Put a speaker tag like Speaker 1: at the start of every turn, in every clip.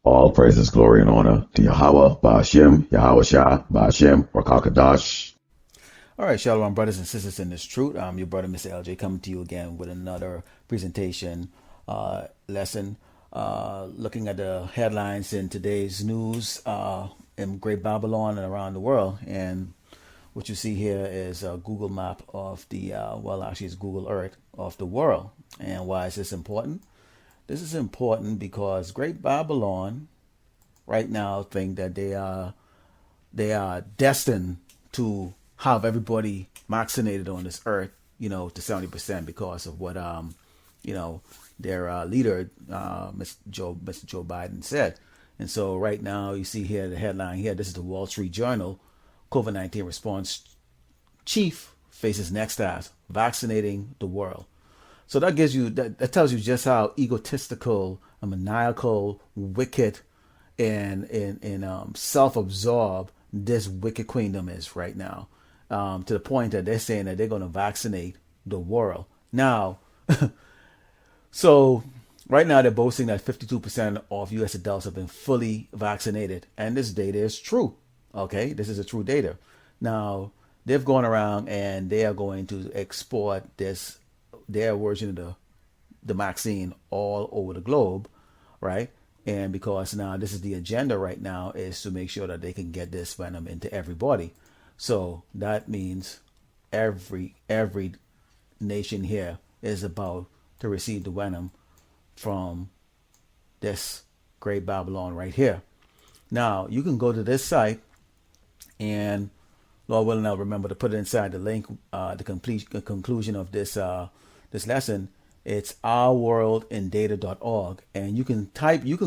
Speaker 1: All praises, glory, and honor to Yahawah Bahasham Yahawashi Bahasham Rakakadash.
Speaker 2: All right, Shalom, brothers and sisters in this truth. I'm your brother, Mr. LJ, coming to you again with another presentation lesson, looking at the headlines in today's news in Great Babylon and around the world. And what you see here is a Google map of the, actually it's Google Earth of the world. And why is this important? This is important because Great Babylon right now think that they are destined to have everybody vaccinated on this earth, to 70% because of what their leader, Mr. Joe Biden said. And so right now you see here the headline here. This is the Wall Street Journal. COVID-19 response chief faces next task: vaccinating the world. So that gives you that tells you just how egotistical and maniacal, wicked, and self-absorbed this wicked queendom is right now, to the point that they're saying that they're going to vaccinate the world. Now, so right now they're boasting that 52% of U.S. adults have been fully vaccinated, and this data is true. Okay, this is a true data. Now they've gone around and they are going to export their version of the vaccine all over the globe, right? And because now this is the agenda right now is to make sure that they can get this venom into everybody. So that means every nation here is about to receive the venom from this great Babylon right here. Now you can go to this site, and Lord willing, I'll remember to put it inside the link, the conclusion of this lesson. It's ourworldindata.org, and you can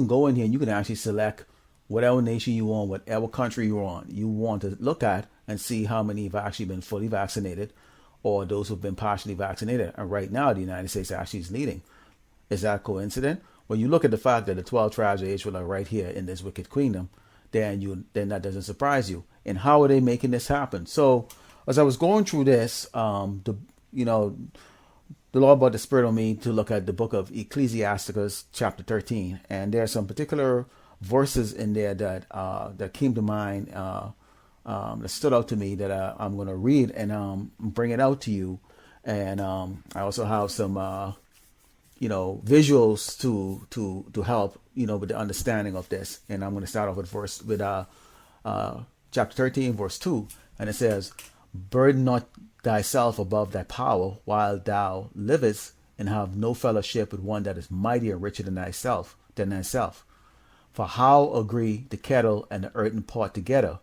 Speaker 2: go in here and you can actually select whatever nation you want, whatever country you want to look at and see how many have actually been fully vaccinated or those who've been partially vaccinated. And right now, the United States actually is leading. Is that coincident? When you look at the fact that the 12 tribes of Israel are right here in this wicked kingdom, then that doesn't surprise you. And how are they making this happen? So as I was going through this, the Lord brought the Spirit on me to look at the book of Ecclesiasticus, chapter 13, and there are some particular verses in there that came to mind, that stood out to me that I'm going to read and bring it out to you. And I also have some visuals to help with the understanding of this. And I'm going to start off with chapter 13, verse 2, and it says, "Burden not thyself above thy power, while thou livest, and have no fellowship with one that is mightier and richer than thyself. For how agree the kettle and the earthen pot together?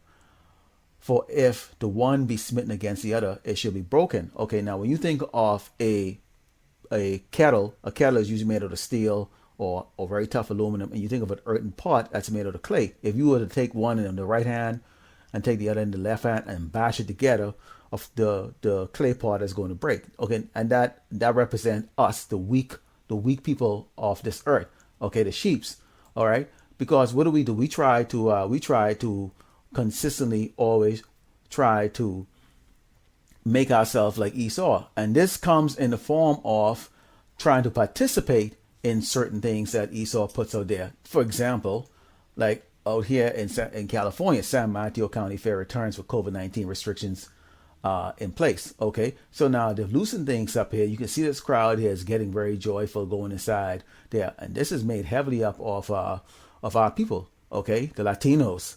Speaker 2: For if the one be smitten against the other, it shall be broken." Okay, now when you think of a kettle is usually made out of steel or very tough aluminum, and you think of an earthen pot that's made out of clay. If you were to take one in the right hand and take the other in the left hand and bash it together, of the clay pot is going to break. Okay, and that represents us, the weak people of this earth. Okay, the sheeps. All right, because what do? We try to consistently always try to make ourselves like Esau, and this comes in the form of trying to participate in certain things that Esau puts out there. For example, like out here in California, San Mateo County Fair returns with COVID-19 restrictions in place. Okay, so now they've loosened things up here. You can see this crowd here is getting very joyful going inside there, and this is made heavily up of our people. Okay, the Latinos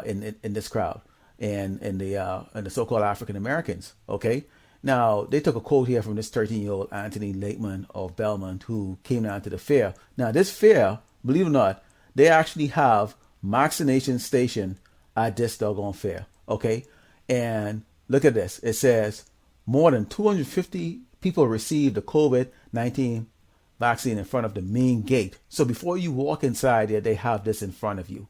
Speaker 2: in this crowd, and the so-called African Americans. Okay, now they took a quote here from this 13-year-old Anthony Lakeman of Belmont, who came down to the fair. Now this fair, believe it or not, they actually have vaccination station at this doggone fair. Okay, and look at this. It says more than 250 people received the COVID-19 vaccine in front of the main gate. So before you walk inside there, they have this in front of you.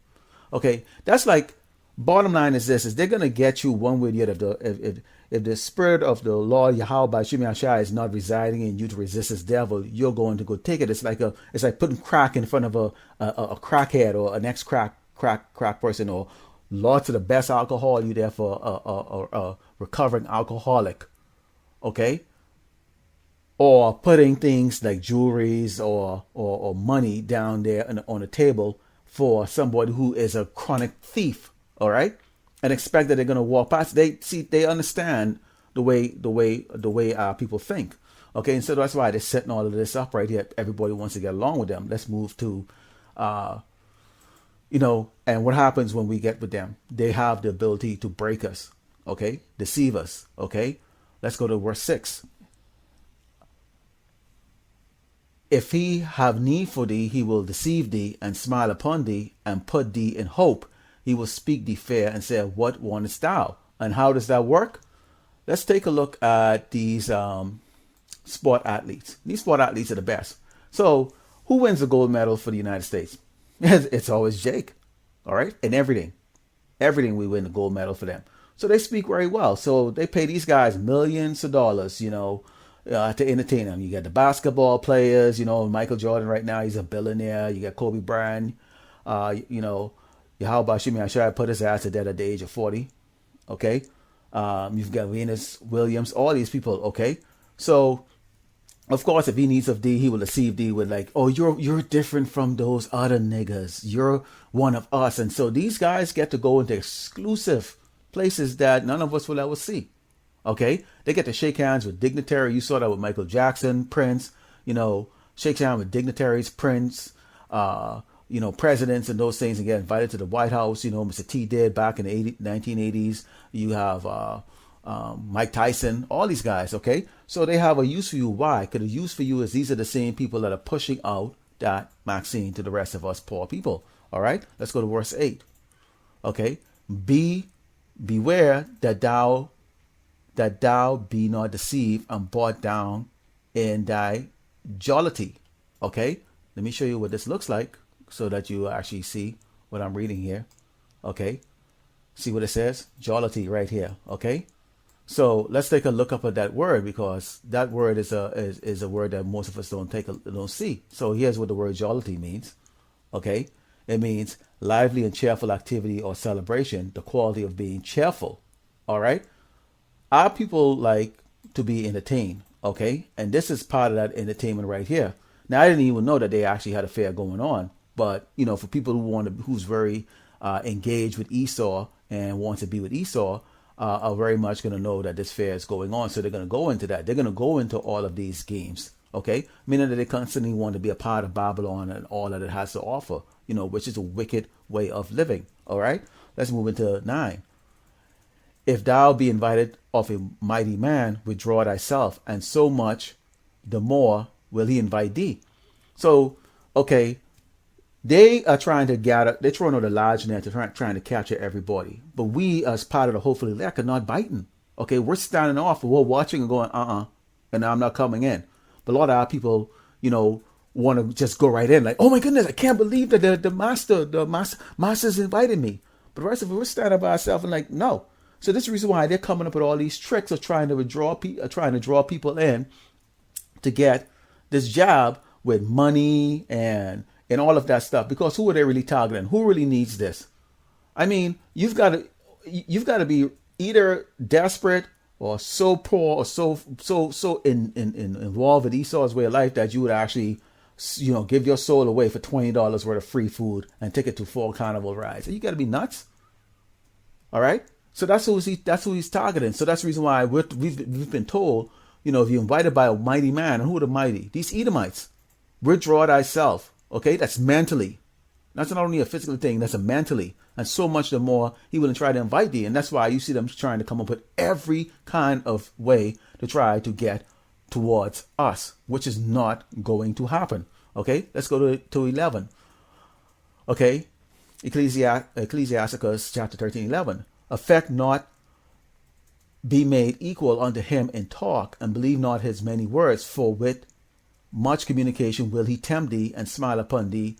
Speaker 2: Okay, that's like, bottom line is this: is they're gonna get you one way or the other. If the spirit of the Lord Yahawah Bahasham Yahawashi is not residing in you to resist this devil, you're going to go take it. It's like putting crack in front of a crackhead or an ex crack person, or lots of the best alcohol. You there for a recovering alcoholic, okay? Or putting things like jewelries or money down there on a table for somebody who is a chronic thief, all right, and expect that they're going to walk past. They understand the way people think, okay, and so that's why they're setting all of this up right here. Everybody wants to get along with them. Let's move to, and what happens when we get with them? They have the ability to break us, okay, deceive us, okay. Let's go to verse 6. If he have need for thee, he will deceive thee and smile upon thee and put thee in hope. He will speak thee fair and say, what wantest thou? And how does that work? Let's take a look at these sport athletes. These sport athletes are the best. So who wins the gold medal for the United States? It's always Jake. All right. And everything we win the gold medal for them. So they speak very well. So they pay these guys millions of dollars, to entertain them. You got the basketball players, Michael Jordan right now, he's a billionaire. You got Kobe Bryant, Yahawah Bahasham Yahawashi put his ass to death at the age of 40. Okay. You've got Venus Williams, all these people. Okay. So, of course, if he needs of thee, he will deceive thee with like, oh, you're different from those other niggas. You're one of us. And so these guys get to go into exclusive places that none of us will ever see. Okay, they get to shake hands with dignitary. You saw that with Michael Jackson, Prince. Shake hands with dignitaries, Prince. Presidents and those things, and get invited to the White House. Mr. T did back in the 1980s. You have Mike Tyson. All these guys. Okay, so they have a use for you. Why? Because the use for you is these are the same people that are pushing out that vaccine to the rest of us poor people. All right, let's go to verse 8. Okay, beware that thou be not deceived and brought down in thy jollity. Okay, let me show you what this looks like so that you actually see what I'm reading here. Okay, see what it says? Jollity right here. Okay, so let's take a look up at that word, because that word is a word that most of us don't see. So here's what the word jollity means. Okay, it means lively and cheerful activity or celebration, the quality of being cheerful. All right. Our people like to be entertained, okay? And this is part of that entertainment right here. Now, I didn't even know that they actually had a fair going on. But, for people who's very engaged with Esau and want to be with Esau, are very much going to know that this fair is going on. So they're going to go into that. They're going to go into all of these games, okay? Meaning that they constantly want to be a part of Babylon and all that it has to offer, which is a wicked way of living, all right? Let's move into 9. If thou be invited of a mighty man, withdraw thyself, and so much the more will he invite thee. So, okay, they are trying to gather, they're throwing out a large net to trying to capture everybody. But we, as part of the hopefully elect, are not biting. Okay, we're standing off, we're watching and going, and I'm not coming in. But a lot of our people, want to just go right in, like, oh my goodness, I can't believe that the master's invited me. But the rest of it, we're standing by ourselves and like, no. So this is the reason why they're coming up with all these tricks of trying to draw people in to get this job with money and all of that stuff. Because who are they really targeting? Who really needs this? I mean, you've got to be either desperate or so poor or so involved with Esau's way of life that you would actually, give your soul away for $20 worth of free food and take it to 4 carnival rides. You got to be nuts. All right. So that's who he's targeting. So that's the reason why we've been told, if you're invited by a mighty man, and who are the mighty? These Edomites. Withdraw thyself. Okay, that's mentally. That's not only a physical thing, that's a mentally. And so much the more he will try to invite thee. And that's why you see them trying to come up with every kind of way to try to get towards us, which is not going to happen. Okay, let's go to 11. Okay, Ecclesiasticus chapter 13:11. Affect not, be made equal unto him in talk, and believe not his many words, for with much communication will he tempt thee, and smile upon thee,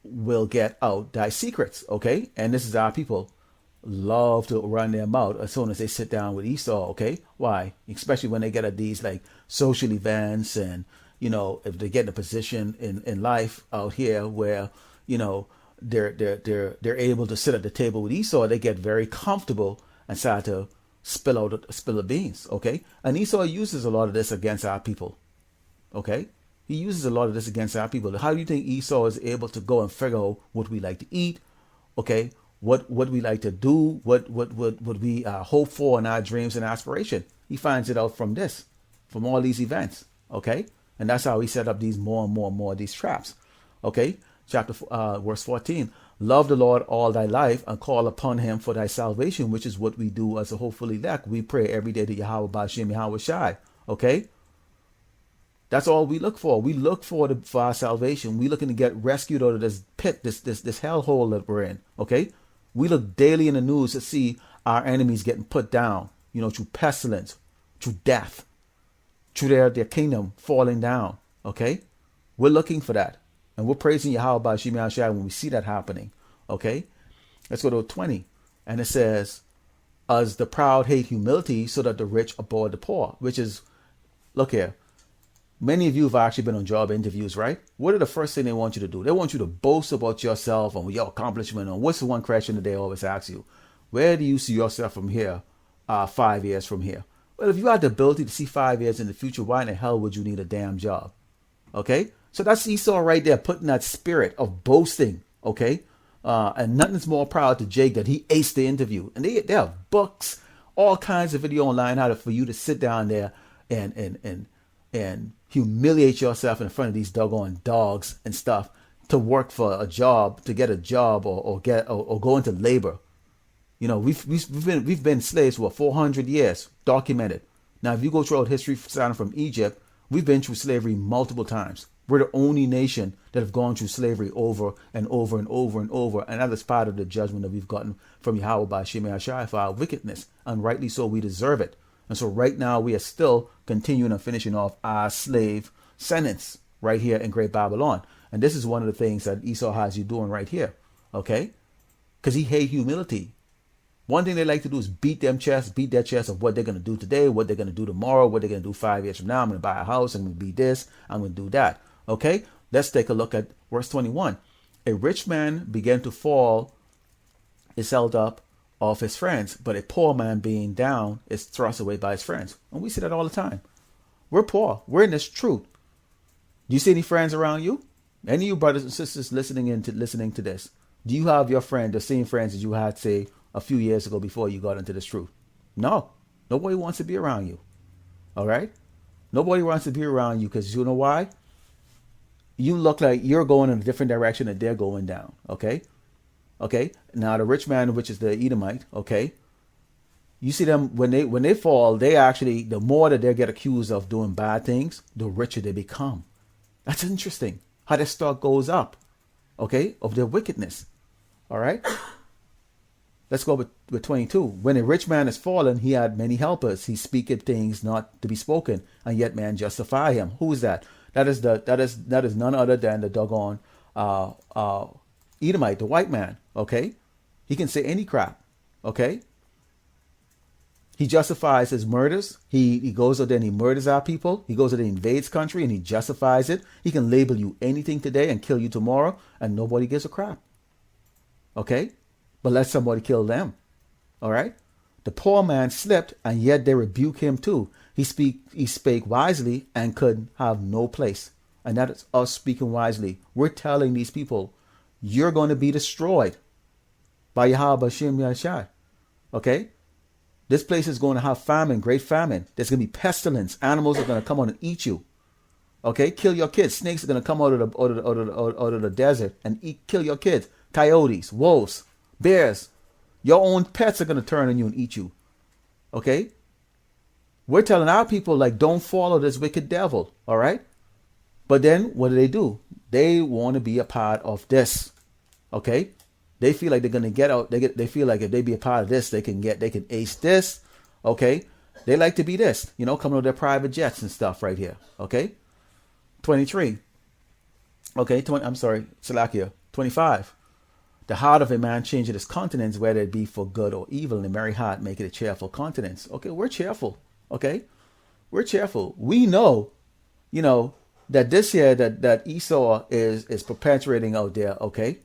Speaker 2: will get out thy secrets. Okay, and this is our people love to run their mouth as soon as they sit down with Esau. Okay, why? Especially when they get at these like social events, and if they get in a position in life out here where they're able to sit at the table with Esau, they get very comfortable and start to spill the beans. Okay, and Esau uses a lot of this against our people. Okay, He uses a lot of this against our people. How do you think Esau is able to go and figure out what we like to eat? Okay, what we like to do, what we hope for in our dreams and aspiration? He finds it out from this, from all these events. Okay, and that's how he set up these more and more of these traps. Okay, verse 14. Love the Lord all thy life and call upon him for thy salvation, which is what we do as a hopeful elect. We pray every day to Yahawah Bahasham Yahawashi. Okay? That's all we look for. We look for our salvation. We looking to get rescued out of this pit, this hellhole that we're in. Okay? We look daily in the news to see our enemies getting put down, through pestilence, through death, through their kingdom falling down. Okay? We're looking for that. And we're praising Yahawah Bahasham Yahawashi when we see that happening. Okay? Let's go to 20. And it says, as the proud hate humility, so that the rich abhor the poor. Which is, look here. Many of you have actually been on job interviews, right? What are the first thing they want you to do? They want you to boast about yourself and your accomplishment. And what's the one question that they always ask you? Where do you see yourself from here, 5 years from here? Well, if you had the ability to see 5 years in the future, why in the hell would you need a damn job? Okay? So that's Esau right there, putting that spirit of boasting, okay? And nothing's more proud to Jake that he aced the interview. And they have books, all kinds of video online for you to sit down there and humiliate yourself in front of these doggone dogs and stuff to work for a job, to get a job or go into labor. We've been slaves for 400 years, documented. Now, if you go throughout history, starting from Egypt, we've been through slavery multiple times. We're the only nation that have gone through slavery over and over and over and over. And that is part of the judgment that we've gotten from Yahawah Bahasham Yahawashi for our wickedness. And rightly so, we deserve it. And so right now we are still continuing and finishing off our slave sentence right here in Great Babylon. And this is one of the things that Esau has you doing right here. Okay? Because he hates humility. One thing they like to do is beat their chest of what they're going to do today, what they're going to do tomorrow, what they're going to do 5 years from now. I'm going to buy a house. I'm going to be this. I'm going to do that. Okay, let's take a look at verse 21. A rich man began to fall, is held up of his friends, but a poor man being down is thrust away by his friends. And we see that all the time. We're poor. We're in this truth. Do you see any friends around you? Any of you brothers and sisters listening to this? Do you have your friend, the same friends that you had, say, a few years ago before you got into this truth? No. Nobody wants to be around you. All right? Nobody wants to be around you because you know why? You look like you're going in a different direction and they're going down. Okay? Okay? Now the rich man, which is the Edomite, okay? You see them when they fall, they actually, the more that they get accused of doing bad things, the richer they become. That's interesting. How their stock goes up. Okay? Of their wickedness. All right? Let's go with 22. When a rich man is fallen, he had many helpers. He speaketh things not to be spoken, and yet man justify him. Who is that? That is none other than the doggone Edomite, the white man. Okay, he can say any crap. Okay, he justifies his murders. He goes out there and he murders our people. He goes out there and invades country and he justifies it. He can label you anything today and kill you tomorrow, and nobody gives a crap. Okay, but let somebody kill them. All right. The poor man slipped, and yet they rebuke him too. He spake wisely and could have no place. And that is us speaking wisely. We're telling these people, you're going to be destroyed by Yahawah Bahasham Yahawashi. Okay? This place is going to have famine, great famine. There's going to be pestilence. Animals are going to come on and eat you. Okay? Kill your kids. Snakes are going to come out of the desert and kill your kids. Coyotes, wolves, bears. Your own pets are going to turn on you and eat you. Okay? We're telling our people, like, don't follow this wicked devil. All right? But then what do? They want to be a part of this. Okay? They feel like they're going to get out. They feel like if they be a part of this, they can ace this. Okay? They like to be this, coming with their private jets and stuff right here. Okay? 23. Okay, Salakia. 25. The heart of a man changeth his countenance, whether it be for good or evil, and the merry heart maketh a cheerful countenance. Okay, we're cheerful. Okay? We're cheerful. We know, that this here, that Esau is perpetuating out there, okay?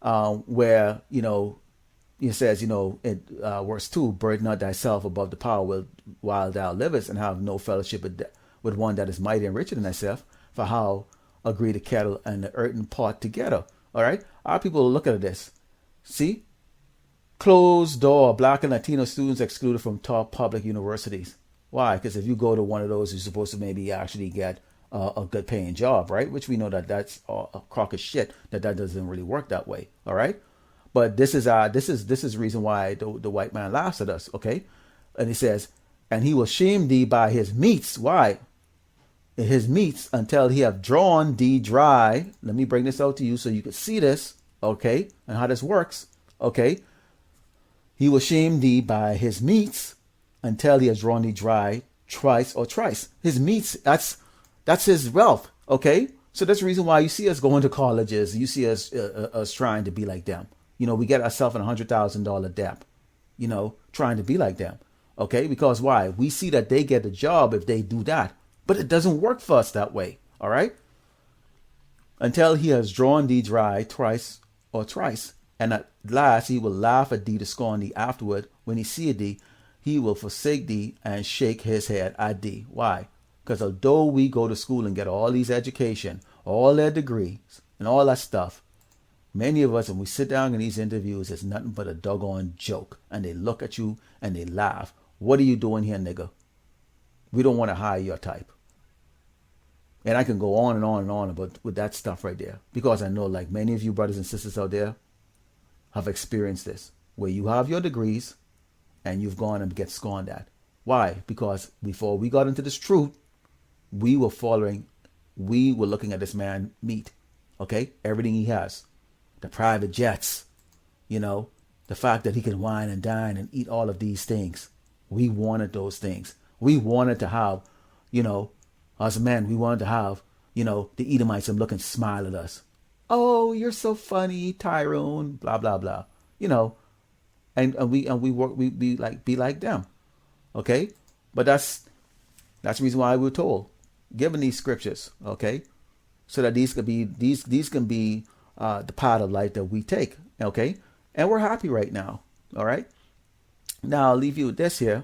Speaker 2: Where, it says, in verse 2, burden not thyself above the power while thou livest, and have no fellowship with one that is mighty and richer than thyself. for how agree the kettle and the earthen pot together. All right, our people look at this. See, closed door, Black and Latino students excluded from top public universities. Why? Because if you go to one of those, you're supposed to maybe actually get a good paying job, right? Which we know that that's a crock of shit. That doesn't really work that way. All right, but this is the reason why the white man laughs at us. Okay, and he says, and he will shame thee by his meats. Why? His meats until he have drawn thee dry. Let me bring this out to you so you can see this, okay, and how this works, okay. He will shame thee by his meats until he has drawn thee dry twice or thrice. His meats, that's his wealth, okay. So that's the reason why you see us going to colleges. You see us trying to be like them. You know, we get ourselves in $100,000 debt. You know, trying to be like them, okay. Because why? We see that they get a job if they do that. But it doesn't work for us that way, all right? Until he has drawn thee dry twice or thrice, and at last he will laugh at thee to scorn thee afterward. When he seeth thee, he will forsake thee and shake his head at thee. Why? Because although we go to school and get all these education, all their degrees, and all that stuff, many of us, when we sit down in these interviews, it's nothing but a doggone joke. And they look at you and they laugh. What are you doing here, nigga? We don't want to hire your type. And I can go on and on and on about with that stuff right there. Because I know like many of you brothers and sisters out there have experienced this. Where you have your degrees and you've gone and get scorned at. Why? Because before we got into this truth, we were looking at this man meat. Okay? Everything he has. The private jets. You know, the fact that he can wine and dine and eat all of these things. We wanted those things. We wanted to have, you know, as men, we wanted to have, you know, the Edomites and look and smile at us. Oh, you're so funny, Tyrone, blah, blah, blah. You know, and we be like them. Okay? But that's the reason why we were told, given these scriptures, okay, so that these can be the path of life that we take. Okay? And we're happy right now. All right? Now I'll leave you with this here.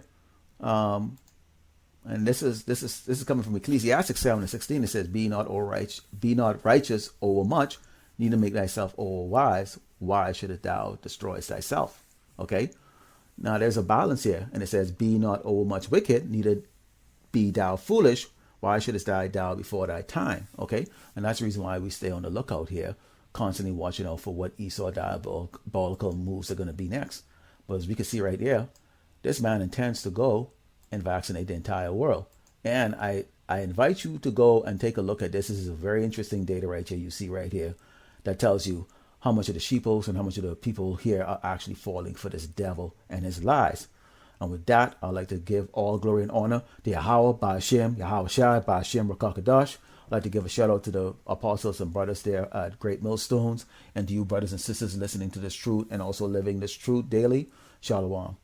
Speaker 2: And this is coming from Ecclesiastes 7:16. It says, Be not righteous over much, neither make thyself over wise. Why shouldst thou destroy thyself? Okay. Now there's a balance here, and it says, Be not over much wicked, neither be thou foolish. Why shouldst thou die before thy time? Okay. And that's the reason why we stay on the lookout here, constantly watching out for what Esau diabolical moves are going to be next. But as we can see right here, this man intends to go and vaccinate the entire world. And I invite you to go and take a look at this. This is a very interesting data right here you see right here that tells you how much of the sheepos and how much of the people here are actually falling for this devil and his lies. And with that, I'd like to give all glory and honor to Yahawah Bahasham Yahawashi Bahasham Rakakadash. I'd like to give a shout out to the apostles and brothers there at Great Millstones, and to you brothers and sisters listening to this truth and also living this truth daily. Shalom.